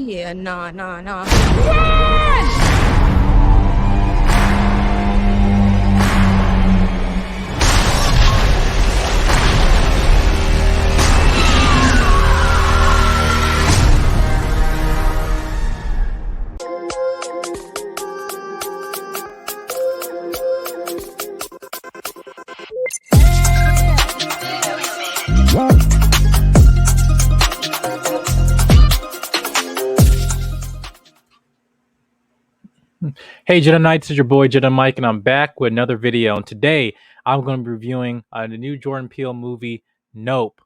Yeah, nah. Hey Jedi Knights, it's your boy Jedi Mike, and I'm back with another video. And today I'm going to be reviewing the new Jordan Peele movie, Nope.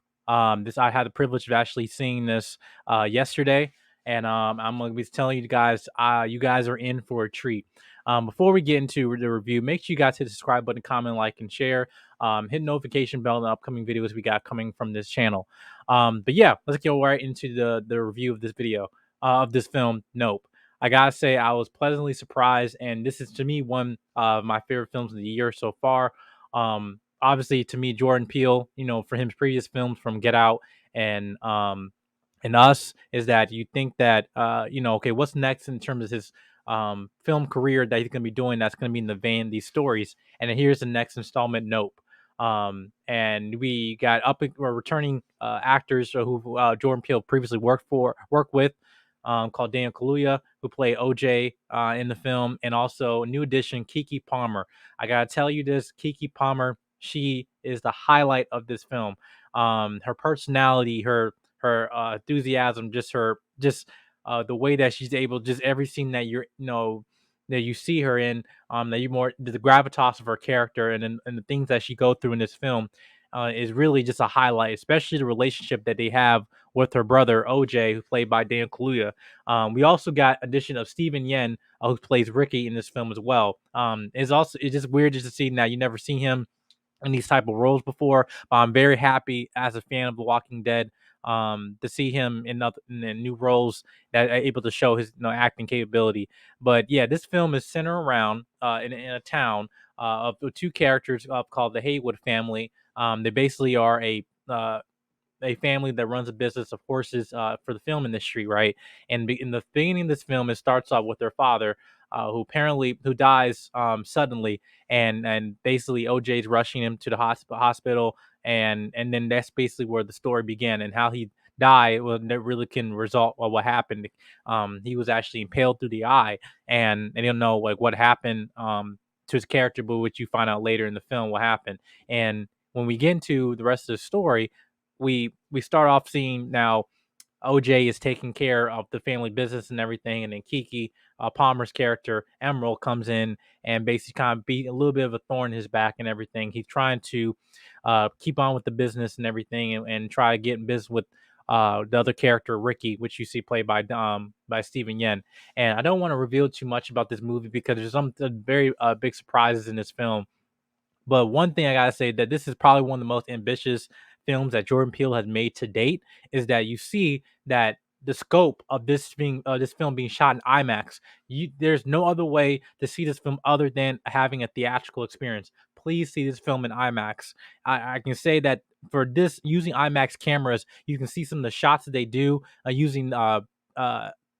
This I had the privilege of actually seeing this yesterday, and I'm going to be telling you guys, you guys are in for a treat. Before we get into the review, make sure you guys hit the subscribe button, comment, like, and share. Hit notification bell on the upcoming videos we got coming from this channel. But yeah, let's get right into the review of this video of this film, Nope. I gotta say, I was pleasantly surprised, and this is to me one of my favorite films of the year so far. Obviously, to me, Jordan Peele, for his previous films from Get Out and Us, is that you think that okay, what's next in terms of his film career that he's gonna be doing that's gonna be in the vein of these stories, and then here's the next installment, Nope. And we got up or returning actors who Jordan Peele previously worked with, called Daniel Kaluuya, who played OJ in the film, and also new addition Keke Palmer. I gotta tell you this, Keke Palmer, she is the highlight of this film. Her personality, her enthusiasm, just the way that she's able, just every scene that that you see her in, that you more the gravitas of her character and the things that she go through in this film. Is really just a highlight, especially the relationship that they have with her brother OJ, who played by Dan Kaluuya. We also got addition of Steven Yen, who plays Ricky in this film as well. It's just weird just to see now you never seen him in these type of roles before. But I'm very happy as a fan of The Walking Dead to see him in new roles that are able to show his acting capability. But yeah, this film is centered around in a town of two characters called the Haywood family. They basically are a family that runs a business of horses for the film industry, right? And in the beginning of this film, it starts off with their father, who dies suddenly, and basically OJ's rushing him to the hospital, and then that's basically where the story began and how he died. Well, that really can result of what happened. He was actually impaled through the eye, and they don't know like what happened to his character, but which you find out later in the film what happened. And when we get into the rest of the story, we start off seeing now OJ is taking care of the family business and everything, and then Keke Palmer's character Emerald comes in and basically kind of be a little bit of a thorn in his back and everything. He's trying to keep on with the business and everything, and try to get in business with the other character Ricky, which you see played by Steven Yen. And I don't want to reveal too much about this movie because there's some very big surprises in this film. But one thing I gotta say that this is probably one of the most ambitious films that Jordan Peele has made to date is that you see that the scope of this film being shot in IMAX. There's no other way to see this film other than having a theatrical experience. Please see this film in IMAX. I can say that for this using IMAX cameras, you can see some of the shots that they do using uh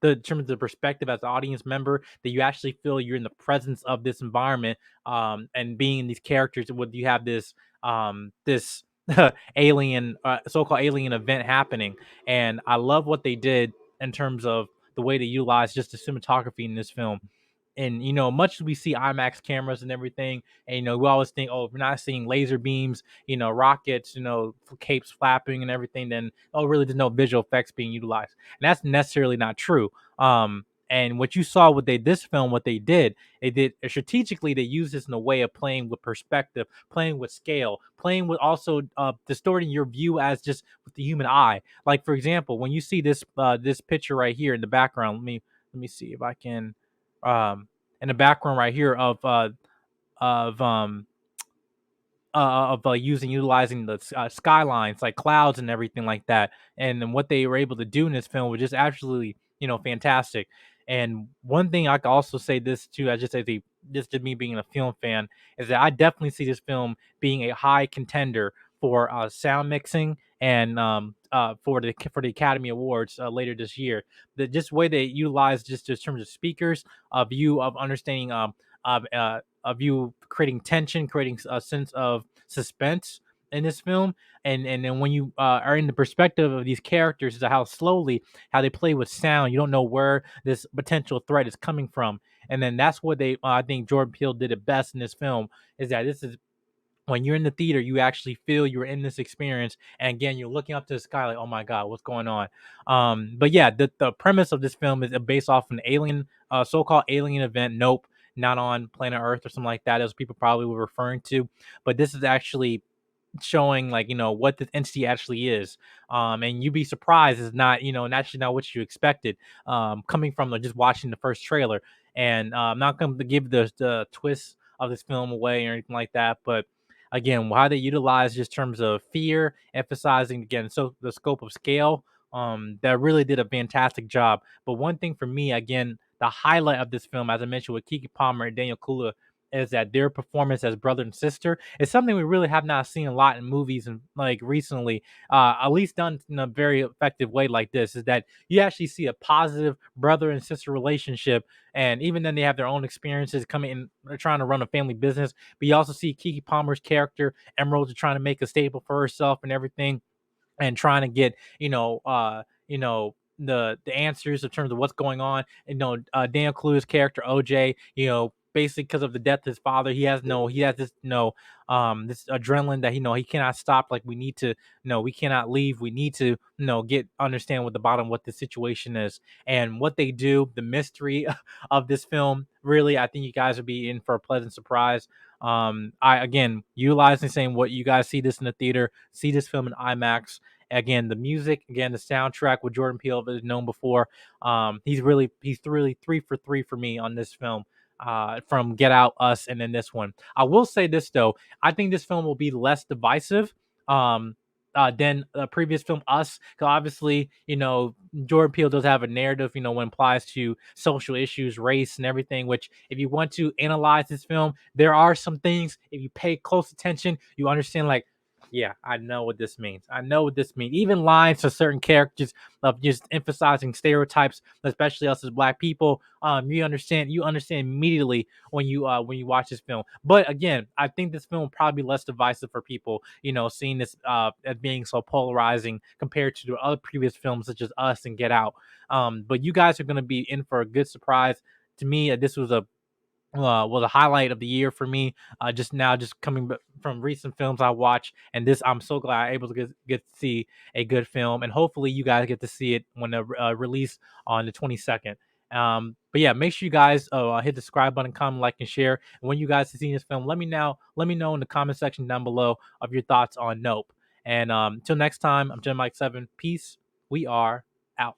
in terms of the perspective as an audience member, that you actually feel you're in the presence of this environment, and being these characters. Would you have this alien, so-called alien event happening? And I love what they did in terms of the way they utilized just the cinematography in this film. And much as we see IMAX cameras and everything, and we always think, oh, if we're not seeing laser beams, rockets, capes flapping and everything, then really there's no visual effects being utilized. And that's necessarily not true. And what you saw with what they did, they did strategically. They used this in a way of playing with perspective, playing with scale, playing with also distorting your view as just with the human eye. Like for example, when you see this picture right here in the background, let me see if I can, in the background right here of utilizing the skylines like clouds and everything like that, and then what they were able to do in this film was just absolutely fantastic. And one thing I can also say this too, I just say this to me being a film fan, is that I definitely see this film being a high contender for sound mixing and for the Academy Awards later this year. The just way they utilize just in terms of speakers, of you of understanding of you creating tension, creating a sense of suspense in this film, and then when you are in the perspective of these characters, is how slowly how they play with sound. You don't know where this potential threat is coming from, and then that's what they I think Jordan Peele did it best in this film. Is that this is when you're in the theater, you actually feel you're in this experience. And again, you're looking up to the sky like, oh my God, what's going on? But yeah, the premise of this film is based off an alien, so-called alien event. Nope, not on planet Earth or something like that, as people probably were referring to. But this is actually showing like what this entity actually is, and you'd be surprised it's not naturally not what you expected, coming from just watching the first trailer. And I'm not going to give the twist of this film away or anything like that, but again, how they utilize just terms of fear, emphasizing again so the scope of scale, that really did a fantastic job. But one thing for me, again, the highlight of this film, as I mentioned with Keke Palmer and Daniel Kaluuya, is that their performance as brother and sister is something we really have not seen a lot in movies and like recently, at least done in a very effective way like this. Is that you actually see a positive brother and sister relationship, and even then they have their own experiences coming in, they're trying to run a family business. But you also see Keke Palmer's character Emerald trying to make a stable for herself and everything, and trying to get the answers in terms of what's going on. Daniel Kaluuya's character OJ, basically because of the death of his father, he has this this adrenaline that he cannot stop. Like, we need to no, we cannot leave. We need to get understand what the bottom what the situation is and what they do. The mystery of this film, really, I think you guys would be in for a pleasant surprise. I again utilizing saying what you guys see this in the theater, see this film in IMAX. Again, the music, again, the soundtrack with Jordan Peele is known before. He's really 3 for 3 for me on this film. From Get Out, Us, and then this one. I will say this though, I think this film will be less divisive. Um, than the previous film Us. Because obviously, Jordan Peele does have a narrative, when it applies to social issues, race, and everything. Which, if you want to analyze this film, there are some things. If you pay close attention, you understand. Like, yeah, I know what this means. I know what this means. Even lines to certain characters of just emphasizing stereotypes, especially us as Black people. You understand immediately when you watch this film. But again, I think this film will probably be less divisive for people, seeing this as being so polarizing compared to the other previous films such as Us and Get Out. But you guys are going to be in for a good surprise. To me, this was a highlight of the year for me. Just now, just coming from recent films I watched, and this I'm so glad I'm able to get to see a good film, and hopefully you guys get to see it when the release on the 22nd. But yeah, make sure you guys hit the subscribe button, comment, like, and share. And when you guys have seen this film, let me know in the comment section down below of your thoughts on Nope. And until next time, I'm Gen Mike 7. Peace. We are out.